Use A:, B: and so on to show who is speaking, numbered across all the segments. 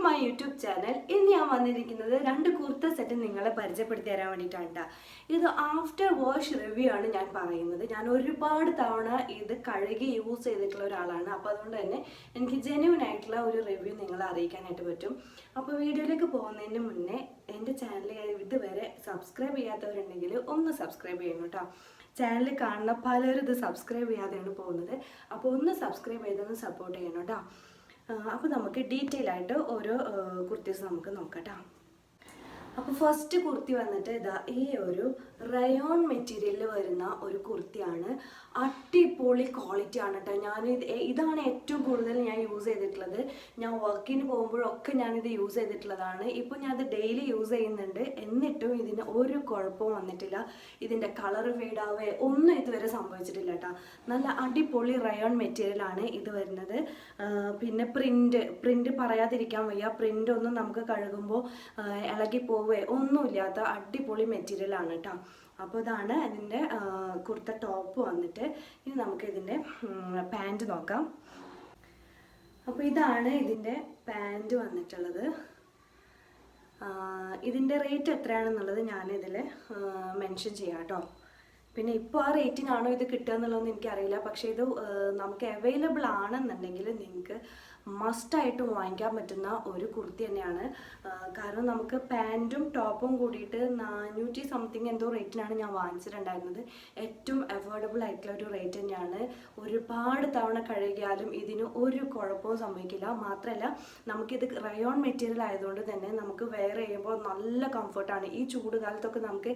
A: My YouTube channel. ഇന്ന് ഞാൻ വന്നിരിക്കുന്നത് രണ്ട് കുർത്ത സെറ്റ് നിങ്ങളെ പരിചയപ്പെടുത്തി തരാൻ വേണ്ടിയിട്ടാണ്. ഇത് ആഫ്റ്റർ വാഷ് റിവ്യൂ ആണ് ഞാൻ പറയുന്നത്. ഞാൻ ഒരുപാട് തവണ ഇത് കഴുകി യൂസ് ചെയ്തിട്ടുള്ള ഒരാളാണ്. അപ്പോൾ അതുകൊണ്ട് തന്നെ എനിക്ക് ജെന്യുവൻ ആയിട്ടുള്ള ഒരു റിവ്യൂ നിങ്ങളെ അറിയിക്കാനായിട്ട് പറ്റും. അപ്പോൾ വീഡിയോയിലേക്ക് പോകുന്നതിന് മുന്നേ എൻ്റെ ചാനൽ ഇതുവരെ സബ്സ്ക്രൈബ് ചെയ്യാത്തവരുണ്ടെങ്കിൽ ഒന്ന് സബ്സ്ക്രൈബ് ചെയ്യണം കേട്ടോ. ചാനൽ കാണുന്ന പലരും ഇത് സബ്സ്ക്രൈബ് ചെയ്യാതെയാണ് പോകുന്നത്. അപ്പോൾ ഒന്ന് സബ്സ്ക്രൈബ് ചെയ്തൊന്ന് സപ്പോർട്ട് ചെയ്യണം കേട്ടോ. അപ്പോൾ നമുക്ക് ഡീറ്റെയിൽ ആയിട്ട് ഓരോ കുർത്തീസ് നമുക്ക് നോക്കാം കേട്ടോ. അപ്പോൾ ഫസ്റ്റ് കുർത്തി വന്നിട്ട് ഇതാ ഈ ഒരു റയോൺ മെറ്റീരിയലിൽ വരുന്ന ഒരു കുർത്തിയാണ്. അടിപൊളി ക്വാളിറ്റി ആണ് കേട്ടോ. ഇതാണ് ഏറ്റവും കൂടുതൽ ഞാൻ യൂസ് ചെയ്തിട്ടുള്ളത്. ഞാൻ വർക്കിന് പോകുമ്പോഴൊക്കെ ഞാനിത് യൂസ് ചെയ്തിട്ടുള്ളതാണ്. ഇപ്പോൾ ഞാനത് ഡെയിലി യൂസ് ചെയ്യുന്നുണ്ട്. എന്നിട്ടും ഇതിന് ഒരു കുഴപ്പവും വന്നിട്ടില്ല. ഇതിൻ്റെ കളർ ഫെയ്ഡാവേ ഒന്നും ഇതുവരെ സംഭവിച്ചിട്ടില്ല കേട്ടോ. നല്ല അടിപൊളി റയോൺ മെറ്റീരിയലാണ് ഇത് വരുന്നത്. പിന്നെ പ്രിന്റ് പറയാതിരിക്കാൻ വയ്യ. പ്രിന്റ് ഒന്നും നമുക്ക് കഴുകുമ്പോൾ ഇളകി പോവേ ഒന്നുമില്ലാത്ത അടിപൊളി മെറ്റീരിയലാണ് കേട്ടോ. അപ്പോൾ ഇതാണ് അതിൻ്റെ കുർത്ത ടോപ്പ് വന്നിട്ട്. ഇനി നമുക്ക് ഇതിൻ്റെ പാൻറ് നോക്കാം. അപ്പോൾ ഇതാണ് ഇതിൻ്റെ പാൻറ് വന്നിട്ടുള്ളത്. ഇതിൻ്റെ റേറ്റ് എത്രയാണെന്നുള്ളത് ഞാനിതിൽ മെൻഷൻ ചെയ്യാം കേട്ടോ. പിന്നെ ഇപ്പോൾ ആ റേറ്റിനാണോ ഇത് കിട്ടുക എന്നുള്ളതൊന്നും എനിക്കറിയില്ല. പക്ഷേ ഇത് നമുക്ക് അവൈലബിൾ ആണെന്നുണ്ടെങ്കിൽ നിങ്ങൾക്ക് മസ്റ്റായിട്ട് വാങ്ങിക്കാൻ പറ്റുന്ന ഒരു കുർത്തി തന്നെയാണ്. കാരണം നമുക്ക് പാൻറ്റും ടോപ്പും കൂടിയിട്ട് 400 സംതിങ് എന്തോ റേറ്റിനാണ് ഞാൻ വാങ്ങിച്ചിട്ടുണ്ടായിരുന്നത്. ഏറ്റവും അഫോർഡബിൾ ആയിട്ടുള്ള ഒരു റേറ്റ് തന്നെയാണ്. ഒരുപാട് തവണ കഴുകിയാലും ഇതിന് ഒരു കുഴപ്പവും സംഭവിക്കില്ല. മാത്രമല്ല നമുക്കിത് റയോൺ മെറ്റീരിയൽ ആയതുകൊണ്ട് തന്നെ നമുക്ക് വെയർ ചെയ്യുമ്പോൾ നല്ല കംഫർട്ടാണ്. ഈ ചൂട് കാലത്തൊക്കെ നമുക്ക്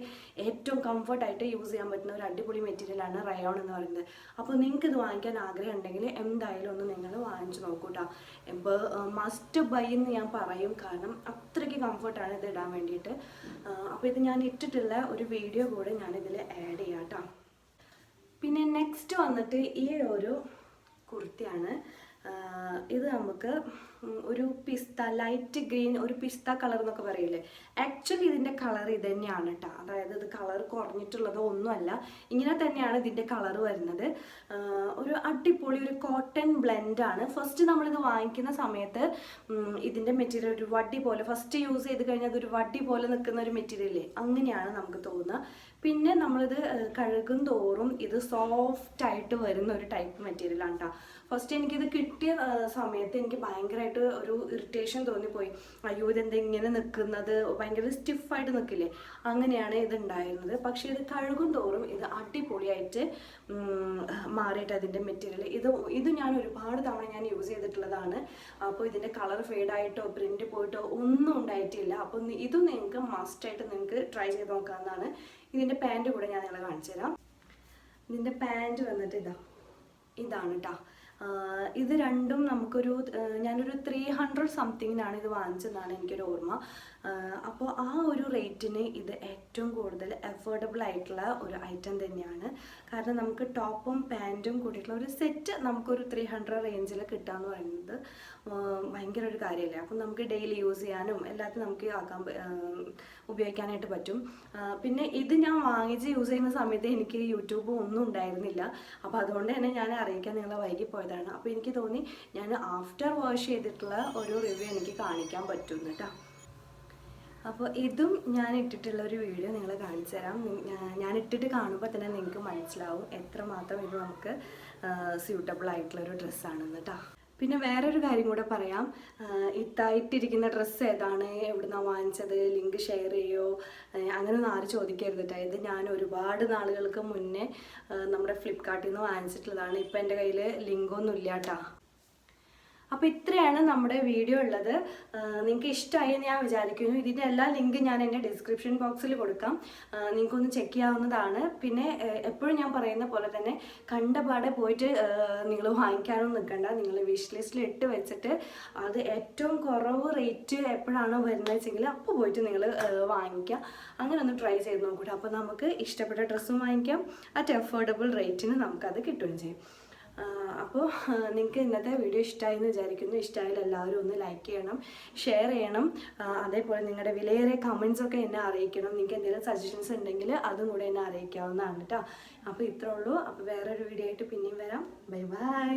A: ഏറ്റവും കംഫർട്ടായിട്ട് യൂസ് ചെയ്യാൻ പറ്റുന്ന ഒരു അടിപൊളി മെറ്റീരിയലാണ് റയോൺ എന്ന് പറയുന്നത്. അപ്പോൾ നിങ്ങൾക്ക് ഇത് വാങ്ങിക്കാൻ ആഗ്രഹം ഉണ്ടെങ്കിൽ എന്തായാലും ഒന്ന് നിങ്ങൾ വാങ്ങിച്ചു നോക്കൂട്ടോ. മസ്റ്റ് ബൈ എന്ന് ഞാൻ പറയും. കാരണം അത്രയ്ക്ക് കംഫർട്ടാണ് ഇത് ഇടാൻ വേണ്ടിയിട്ട്. അപ്പോൾ ഇത് ഞാൻ ഇട്ടിട്ടുള്ള ഒരു വീഡിയോ കൂടെ ഞാനിതിൽ ആഡ് ചെയ്യാം കേട്ടോ. പിന്നെ നെക്സ്റ്റ് വന്നിട്ട് ഈ ഒരു കുർത്തിയാണ്. ഇത് നമുക്ക് ഒരു പിസ്ത ലൈറ്റ് ഗ്രീൻ, ഒരു പിസ്ത കളർ എന്നൊക്കെ പറയില്ലേ. ആക്ച്വലി ഇതിൻ്റെ കളർ ഇത് തന്നെയാണ് കേട്ടോ. അതായത് ഇത് കളർ കുറഞ്ഞിട്ടുള്ളതോ ഒന്നുമല്ല, ഇങ്ങനെ തന്നെയാണ് ഇതിൻ്റെ കളർ വരുന്നത്. ഒരു അടിപൊളി ഒരു കോട്ടൺ ബ്ലെൻഡാണ്. ഫസ്റ്റ് നമ്മളിത് വാങ്ങിക്കുന്ന സമയത്ത് ഇതിൻ്റെ മെറ്റീരിയൽ ഒരു വടി പോലെ, ഫസ്റ്റ് യൂസ് ചെയ്ത് കഴിഞ്ഞാൽ അതൊരു വടി പോലെ നിൽക്കുന്ന ഒരു മെറ്റീരിയലേ, അങ്ങനെയാണ് നമുക്ക് തോന്നുക. പിന്നെ നമ്മളിത് കഴുകും തോറും ഇത് സോഫ്റ്റായിട്ട് വരുന്ന ഒരു ടൈപ്പ് മെറ്റീരിയലാണ് കേട്ടോ. ഫസ്റ്റ് എനിക്കിത് കിട്ടിയ സമയത്ത് എനിക്ക് ഭയങ്കരമായിട്ട് ഒരു ഇറിറ്റേഷൻ തോന്നിപ്പോയി. അയ്യോ ഇതെന്താ ഇങ്ങനെ നിൽക്കുന്നത്, ഭയങ്കര സ്റ്റിഫായിട്ട് നിൽക്കില്ലേ, അങ്ങനെയാണ് ഇത് ഉണ്ടായിരുന്നത്. പക്ഷേ ഇത് കഴുകും തോറും ഇത് അടിപൊളിയായിട്ട് മാറിയിട്ട് അതിൻ്റെ മെറ്റീരിയൽ ഇത് ഞാൻ ഒരുപാട് തവണ ഞാൻ യൂസ് ചെയ്തിട്ടുള്ളതാണ്. അപ്പോൾ ഇതിൻ്റെ കളർ ഫെയ്ഡായിട്ടോ പ്രിന്റ് പോയിട്ടോ ഒന്നും ഉണ്ടായിട്ടില്ല. അപ്പോൾ ഇത് നിങ്ങൾക്ക് മസ്റ്റായിട്ട് നിങ്ങൾക്ക് ട്രൈ ചെയ്ത് നോക്കാവുന്നതാണ്. ഇതിൻ്റെ പാൻറ് കൂടെ ഞാൻ നിങ്ങളെ കാണിച്ചു തരാം. ഇതിൻ്റെ പാൻറ് വന്നിട്ട് ഇതാണ് കേട്ടോ. ഇത് രണ്ടും നമുക്കൊരു ഞാനൊരു 300 സംതിങ്ങിനാണ് ഇത് വാങ്ങിച്ചതെന്നാണ് എനിക്കൊരു ഓർമ്മ. അപ്പോൾ ആ ഒരു റേറ്റിന് ഇത് ഏറ്റവും കൂടുതൽ അഫോർഡബിൾ ആയിട്ടുള്ള ഒരു ഐറ്റം തന്നെയാണ്. കാരണം നമുക്ക് ടോപ്പും പാൻറ്റും കൂടിയിട്ടുള്ള ഒരു സെറ്റ് നമുക്കൊരു 300 റേഞ്ചിൽ കിട്ടുക എന്ന് പറയുന്നത് ഭയങ്കര ഒരു കാര്യമല്ലേ. അപ്പം നമുക്ക് ഡെയിലി യൂസ് ചെയ്യാനും എല്ലാത്തിനും നമുക്ക് ഉപയോഗിക്കാനായിട്ട് പറ്റും. പിന്നെ ഇത് ഞാൻ വാങ്ങിച്ച് യൂസ് ചെയ്യുന്ന സമയത്ത് എനിക്ക് യൂട്യൂബ് ഒന്നും ഉണ്ടായിരുന്നില്ല. അപ്പോൾ അതുകൊണ്ട് തന്നെ ഞാൻ അറിയിക്കാൻ നിങ്ങളെ വൈകിപ്പോയതാണ്. അപ്പോൾ എനിക്ക് തോന്നി ഞാൻ ആഫ്റ്റർ വാഷ് ചെയ്തിട്ടുള്ള ഒരു റിവ്യൂ എനിക്ക് കാണിക്കാൻ പറ്റും കേട്ടോ. അപ്പോൾ ഇതും ഞാൻ ഇട്ടിട്ടുള്ള ഒരു വീഡിയോ നിങ്ങളെ കാണിച്ചു തരാം. ഞാൻ ഇട്ടിട്ട് കാണുമ്പോൾ തന്നെ നിങ്ങൾക്ക് മനസ്സിലാവും എത്രമാത്രം ഇത് നമുക്ക് സ്യൂട്ടബിൾ ആയിട്ടുള്ളൊരു ഡ്രസ്സാണെന്ന് കേട്ടോ. പിന്നെ വേറൊരു കാര്യം കൂടെ പറയാം. ഇട്ടായിട്ടിരിക്കുന്ന ഡ്രസ്സ് ഏതാണ്, എവിടുന്നാണ് വാങ്ങിച്ചത്, ലിങ്ക് ഷെയർ ചെയ്യോ, അങ്ങനെയൊന്നും ആരും ചോദിക്കരുത് കേട്ടോ. ഇത് ഞാൻ ഒരുപാട് നാളുകൾക്ക് മുന്നേ നമ്മുടെ ഫ്ലിപ്കാർട്ടിൽ നിന്ന് വാങ്ങിച്ചിട്ടുള്ളതാണ്. ഇപ്പം എൻ്റെ കയ്യിൽ ലിങ്കൊന്നും ഇല്ല കേട്ടോ. അപ്പോൾ ഇത്രയാണ് നമ്മുടെ വീഡിയോ ഉള്ളത്. നിങ്ങൾക്ക് ഇഷ്ടമായി എന്ന് ഞാൻ വിചാരിക്കുന്നു. ഇതിൻ്റെ എല്ലാ ലിങ്ക് ഞാൻ എൻ്റെ ഡിസ്ക്രിപ്ഷൻ ബോക്സിൽ കൊടുക്കാം, നിങ്ങൾക്കൊന്ന് ചെക്ക് ചെയ്യാവുന്നതാണ്. പിന്നെ എപ്പോഴും ഞാൻ പറയുന്ന പോലെ തന്നെ കണ്ടപാടെ പോയിട്ട് നിങ്ങൾ വാങ്ങിക്കാനൊന്നും നിൽക്കണ്ട. നിങ്ങൾ വിഷ് ലിസ്റ്റിൽ ഇട്ട് വെച്ചിട്ട് അത് ഏറ്റവും കുറവ് റേറ്റ് എപ്പോഴാണോ വരുന്നത് വെച്ചെങ്കിൽ അപ്പോൾ പോയിട്ട് നിങ്ങൾ വാങ്ങിക്കുക. അങ്ങനെ ഒന്ന് ട്രൈ ചെയ്ത് നോക്കൂട്ടോ. അപ്പോൾ നമുക്ക് ഇഷ്ടപ്പെട്ട ഡ്രസ്സും വാങ്ങിക്കാം, അറ്റ് അഫോർഡബിൾ റേറ്റിന് നമുക്കത് കിട്ടുകയും ചെയ്യും. അപ്പോൾ നിങ്ങൾക്ക് ഇന്നത്തെ വീഡിയോ ഇഷ്ടമായി എന്ന് വിചാരിക്കുന്നു. ഇഷ്ടമായാലും എല്ലാവരും ഒന്ന് ലൈക്ക് ചെയ്യണം, ഷെയർ ചെയ്യണം. അതേപോലെ നിങ്ങളുടെ വിലയേറിയ കമൻസൊക്കെ എന്നെ അറിയിക്കണം. നിങ്ങൾക്ക് എന്തെങ്കിലും സജഷൻസ് ഉണ്ടെങ്കിൽ അതും കൂടെ എന്നെ അറിയിക്കാവുന്നതാണ് കേട്ടോ. അപ്പോൾ ഇത്രേ ഉള്ളൂ. അപ്പോൾ വേറൊരു വീഡിയോ ആയിട്ട് പിന്നെയും വരാം. Bye bye.